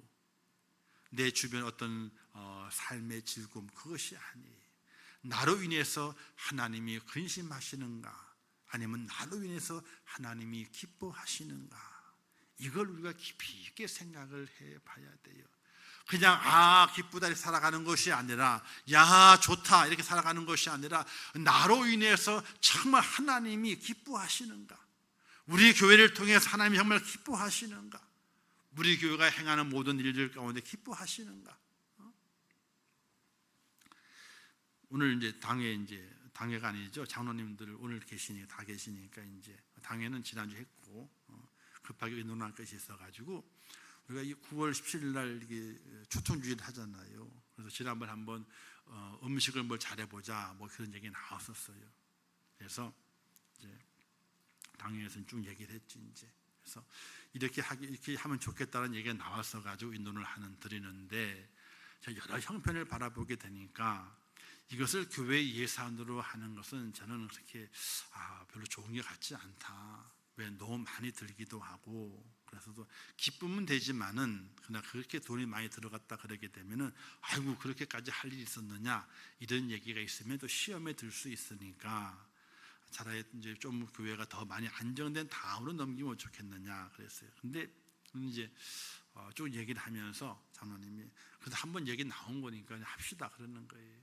내 주변 어떤 삶의 즐거움 그것이 아니에요. 나로 인해서 하나님이 근심하시는가, 아니면 나로 인해서 하나님이 기뻐하시는가, 이걸 우리가 깊이 있게 생각을 해봐야 돼요. 그냥 기쁘다 이렇게 살아가는 것이 아니라 야 좋다 이렇게 살아가는 것이 아니라 나로 인해서 정말 하나님이 기뻐하시는가, 우리 교회를 통해서 하나님이 정말 기뻐하시는가, 우리 교회가 행하는 모든 일들 가운데 기뻐하시는가. 오늘 이제 당회가 아니죠. 장로님들 오늘 다 계시니까 이제 당회는 지난주 했고 급하게 의논할 것이 있어가지고 우리가 이 9월 17일 날 이게 초청주의를 하잖아요. 그래서 지난번 한번 음식을 뭘 잘해보자 뭐 그런 얘기 나왔었어요. 그래서 이제 당회에서 쭉 얘기를 했지 이제. 그래서 이렇게 하면 좋겠다는 얘기가 나왔어 가지고 의논을 드리는데 제가 여러 형편을 바라보게 되니까 이것을 교회 예산으로 하는 것은 저는 그렇게 별로 좋은 게 같지 않다. 왜 너무 많이 들기도 하고, 그래서도 기쁨은 되지만은 그러나 그렇게 돈이 많이 들어갔다 그러게 되면은 아이고 그렇게까지 할 일이 있었느냐 이런 얘기가 있으면 또 시험에 들 수 있으니까 차라리 이제 좀 교회가 더 많이 안정된 다음으로 넘기면 좋겠느냐 그랬어요. 근데 이제 쭉 얘기를 하면서 장로님이 그래도 한번 얘기 나온 거니까 합시다 그러는 거예요.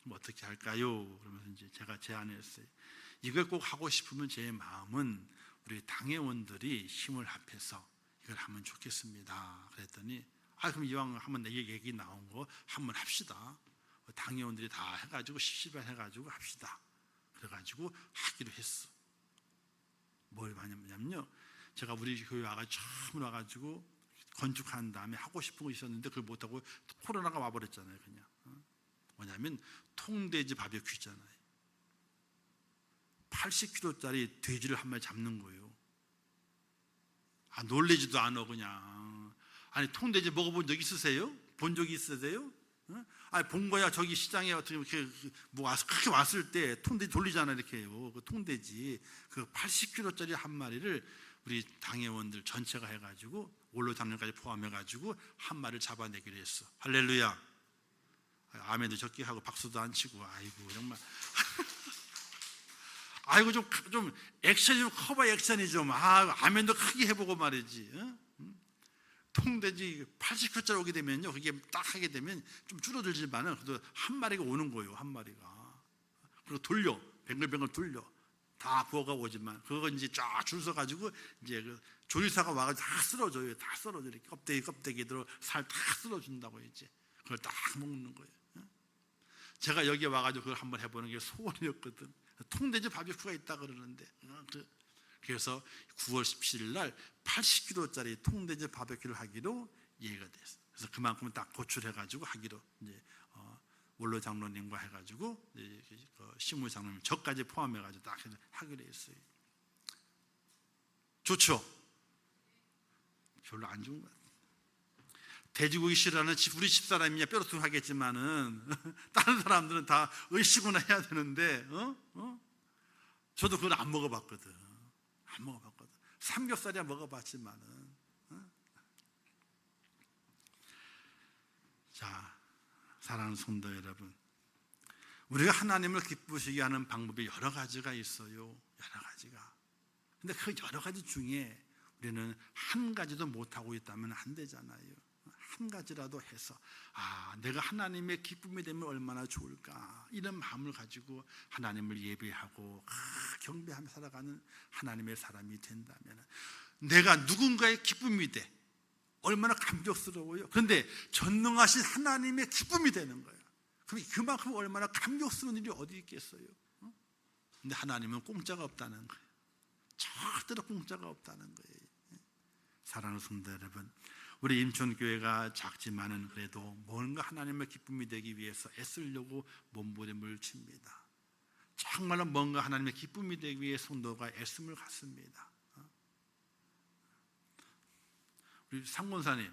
그럼 어떻게 할까요? 그러면서 이제 제가 제안했어요. 이걸 꼭 하고 싶으면 제 마음은 우리 당회원들이 힘을 합해서 이걸 하면 좋겠습니다. 그랬더니 그럼 이왕 한번 내 얘기 나온 거 한번 합시다. 당회원들이 다 해가지고 해가지고 합시다. 그래가지고 하기로 했어. 뭘 하냐면요, 제가 우리 교회 와가지고 처음 와가지고 건축한 다음에 하고 싶은 거 있었는데 그걸 못하고 코로나가 와버렸잖아요. 그냥 뭐냐면 통돼지 바베큐 있잖아요. 80kg짜리 돼지를 한 마리 잡는 거예요. 놀래지도 않아 그냥. 아니 통돼지 먹어본 적 있으세요? 본 적이 있으세요? 본 거야. 저기 시장에 어떻게 이렇게 뭐 와서 그렇게 왔을 때 통돼지 돌리잖아 이렇게요. 그 통돼지 그 80kg짜리 한 마리를 우리 당회원들 전체가 해가지고 원로 장년까지 포함해가지고 한 마리를 잡아내기로 했어. 할렐루야. 아멘도 적게 하고 박수도 안 치고 아이고 정말. 아이고 좀 액션이 좀 커봐. 액션이 좀 아멘도 크게 해보고 말이지. 통돼지 80kg짜리 오게 되면요, 그게 딱 하게 되면 좀 줄어들지만은 그래도 한 마리가 오는 거예요. 한 마리가. 그리고 돌려 뱅글뱅글 돌려 다 구워가 오지만 그거 이제 쫙 줄 서가지고 이제 그 조리사가 와가지고 다 쓸어줘요. 다 쓸어줘. 이렇게 껍데기들로 살 다 쓸어준다고 이제 그걸 딱 먹는 거예요. 제가 여기 와가지고 그걸 한번 해보는 게 소원이었거든. 통돼지 바비큐가 있다 그러는데 그래서 9월 17일 날 80kg짜리 통돼지 바비큐를 하기로 얘기가 됐어요. 그래서 그만큼 딱 고출해가지고 하기로 이제 원로 장로님과 해가지고 시무 장로님 저까지 포함해가지고 딱 하기로 했어요. 좋죠? 별로 안 좋은 것 같아요. 돼지고기 싫어하는 우리 집사람이야 뾰루퉁 하겠지만은 다른 사람들은 다 의식구나 해야 되는데 저도 그걸 안 먹어봤거든. 안 먹어봤거든. 삼겹살이야 먹어봤지만은. 자, 사랑하는 성도 여러분, 우리가 하나님을 기쁘시게 하는 방법이 여러 가지가 있어요. 여러 가지가. 근데 그 여러 가지 중에 우리는 한 가지도 못하고 있다면 안 되잖아요. 한 가지라도 해서 내가 하나님의 기쁨이 되면 얼마나 좋을까, 이런 마음을 가지고 하나님을 예배하고 경배하며 살아가는 하나님의 사람이 된다면, 내가 누군가의 기쁨이 돼 얼마나 감격스러워요. 그런데 전능하신 하나님의 기쁨이 되는 거예요. 그럼 그만큼 얼마나 감격스러운 일이 어디 있겠어요. 근데 하나님은 공짜가 없다는 거예요. 절대로 공짜가 없다는 거예요. 사랑하는 성도 여러분, 우리 인천교회가 작지만은 그래도 뭔가 하나님의 기쁨이 되기 위해서 애쓰려고 몸부림을 칩니다. 정말로 뭔가 하나님의 기쁨이 되기 위해 성도가 애씀을 갖습니다. 우리 상권사님,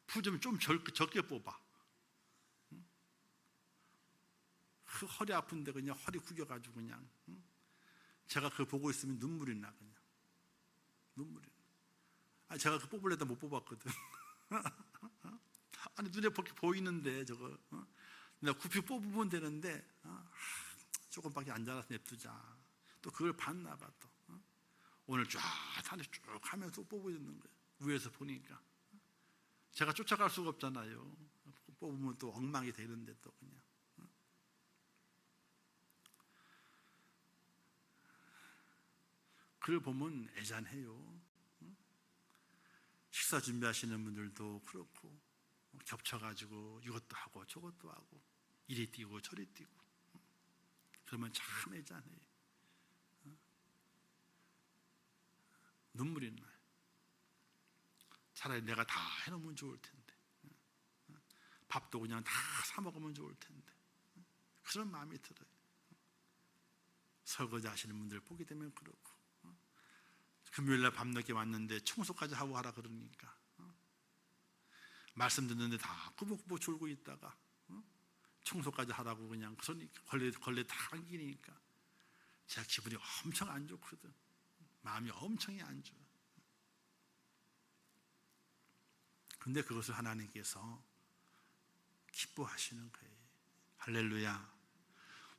푸 좀 적게 뽑아. 그 허리 아픈데 그냥 허리 구겨가지고 그냥 제가 그거 보고 있으면 눈물이 나. 그냥 눈물이 나. 제가 그 뽑으려다 못 뽑았거든. 아니 눈에 보이는데 저거 내가 굽히 뽑으면 되는데 조금밖에 안 자라서 냅두자. 또 그걸 봤나 봐. 또 오늘 쫙 산에 쭉 하면서 뽑고 있는 거예요. 위에서 보니까 제가 쫓아갈 수가 없잖아요. 뽑으면 또 엉망이 되는데 또 그냥. 그걸 보면 애잔해요. 식사 준비하시는 분들도 그렇고 겹쳐가지고 이것도 하고 저것도 하고 이리 뛰고 저리 뛰고 그러면 참 애잔해요. 눈물이 나요. 차라리 내가 다 해놓으면 좋을 텐데, 밥도 그냥 다 사 먹으면 좋을 텐데, 그런 마음이 들어요. 설거지 하시는 분들 보게 되면 그렇고, 금요일날 밤늦게 왔는데 청소까지 하고 하라 그러니까 말씀 듣는데 다 꾸벅꾸벅 졸고 있다가 청소까지 하라고 그냥 그러니까 걸레 다 안기니까 제가 기분이 엄청 안 좋거든. 마음이 엄청 안 좋아. 근데 그것을 하나님께서 기뻐하시는 거예요. 할렐루야.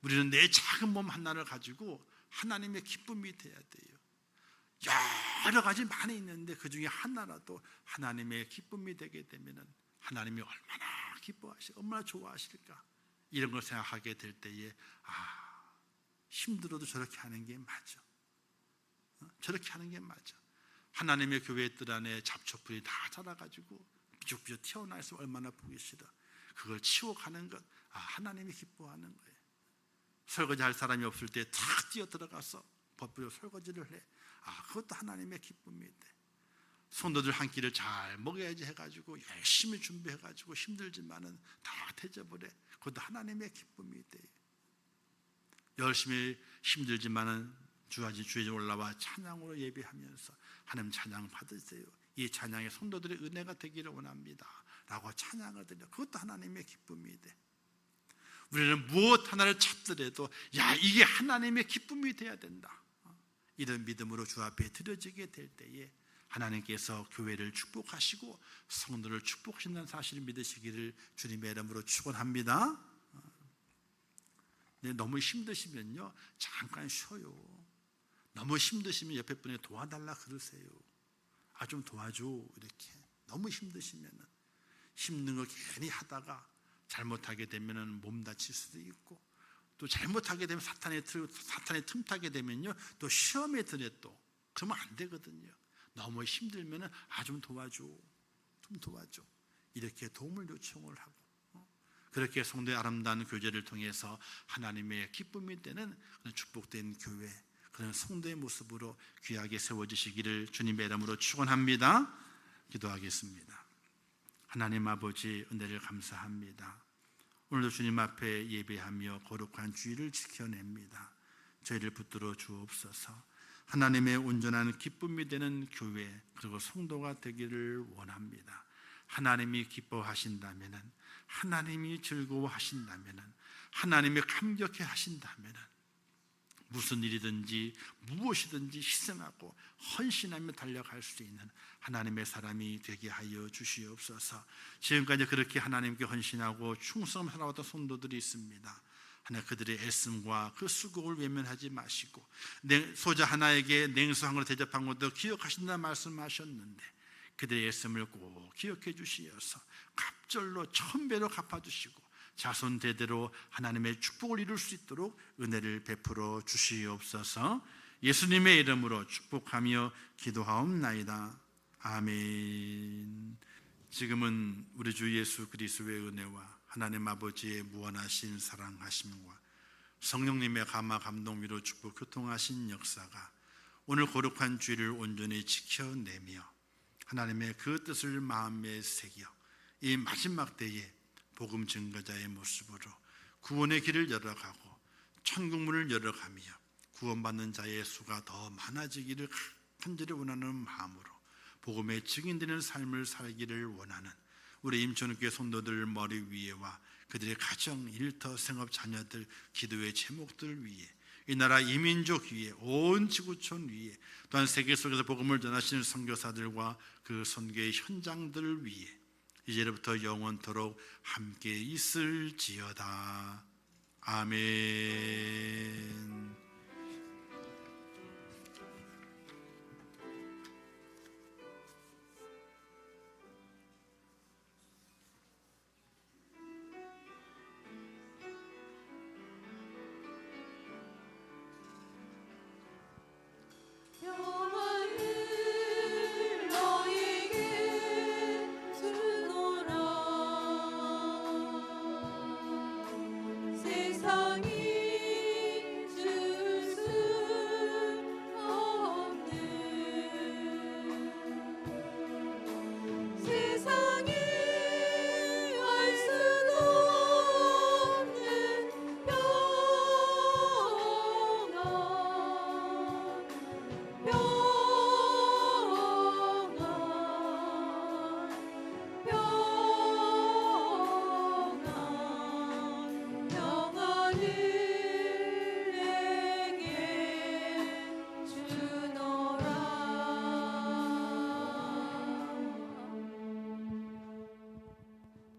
우리는 내 작은 몸 하나를 가지고 하나님의 기쁨이 돼야 돼요. 여러 가지 많이 있는데 그 중에 하나라도 하나님의 기쁨이 되게 되면 하나님이 얼마나 기뻐하실까, 얼마나 좋아하실까, 이런 걸 생각하게 될 때에 힘들어도 저렇게 하는 게 맞아. 저렇게 하는 게 맞아. 하나님의 교회 뜰 안에 잡초풀이 다 자라가지고 비죽비죽 튀어나와 있으면 얼마나 보기 싫어. 그걸 치워가는 것, 하나님이 기뻐하는 거예요. 설거지 할 사람이 없을 때 탁 뛰어 들어가서 버프로 설거지를 해. 그것도 하나님의 기쁨이 돼. 성도들 한 끼를 잘 먹어야지 해가지고 열심히 준비해가지고 힘들지만은 다 대접을 해. 그것도 하나님의 기쁨이 돼. 열심히 힘들지만은 주에 올라와 찬양으로 예배하면서 하나님 찬양 받으세요. 이 찬양의 성도들의 은혜가 되기를 원합니다 라고 찬양을 드려. 그것도 하나님의 기쁨이 돼. 우리는 무엇 하나를 찾더라도 이게 하나님의 기쁨이 돼야 된다, 이런 믿음으로 주 앞에 드려지게 될 때에 하나님께서 교회를 축복하시고 성도를 축복하신다는 사실을 믿으시기를 주님의 이름으로 축원합니다. 너무 힘드시면요 잠깐 쉬어요. 너무 힘드시면 옆에 분에 도와달라 그러세요. 좀 도와줘 이렇게. 너무 힘드시면 힘든 거 괜히 하다가 잘못하게 되면 몸 다칠 수도 있고, 또 잘못하게 되면 사탄의 틈타게 되면요 또 시험에 드네. 또 그러면 안 되거든요. 너무 힘들면 좀 도와줘, 좀 도와줘, 이렇게 도움을 요청을 하고, 그렇게 성도의 아름다운 교제를 통해서 하나님의 기쁨이 되는 그런 축복된 교회, 그런 성도의 모습으로 귀하게 세워지시기를 주님의 이름으로 축원합니다. 기도하겠습니다. 하나님 아버지, 은혜를 감사합니다. 오늘도 주님 앞에 예배하며 거룩한 주의를 지켜냅니다. 저희를 붙들어 주옵소서. 하나님의 온전한 기쁨이 되는 교회, 그리고 성도가 되기를 원합니다. 하나님이 기뻐하신다면은, 하나님이 즐거워하신다면은, 하나님이 감격해 하신다면은 무슨 일이든지 무엇이든지 희생하고 헌신하며 달려갈 수 있는 하나님의 사람이 되게 하여 주시옵소서. 지금까지 그렇게 하나님께 헌신하고 충성 살아왔던 성도들이 있습니다. 하나 그들의 애씀과 그 수고를 외면하지 마시고, 소자 하나에게 냉수 한 그릇 대접한 것도 기억하신다 말씀하셨는데 그들의 애씀을 꼭 기억해 주시어서 갑절로 1000배로 갚아주시고 자손 대대로 하나님의 축복을 이룰 수 있도록 은혜를 베풀어 주시옵소서. 예수님의 이름으로 축복하며 기도하옵나이다. 아멘. 지금은 우리 주 예수 그리스도의 은혜와 하나님 아버지의 무한하신 사랑하심과 성령님의 감화 감동 위로 축복 교통하신 역사가 오늘 거룩한 주일을 온전히 지켜내며 하나님의 그 뜻을 마음에 새겨 이 마지막 때에 복음 증거자의 모습으로 구원의 길을 열어가고 천국문을 열어가며 구원받는 자의 수가 더 많아지기를 간절히 원하는 마음으로 복음의 증인되는 삶을 살기를 원하는 우리 임천교회 성도들 머리 위에와 그들의 가정, 일터, 생업, 자녀들, 기도의 제목들 위에, 이 나라 이민족 위에, 온 지구촌 위에, 또한 세계 속에서 복음을 전하시는 선교사들과 그 선교의 현장들 위에 이제부터 영원토록 함께 있을지어다. 아멘. 평안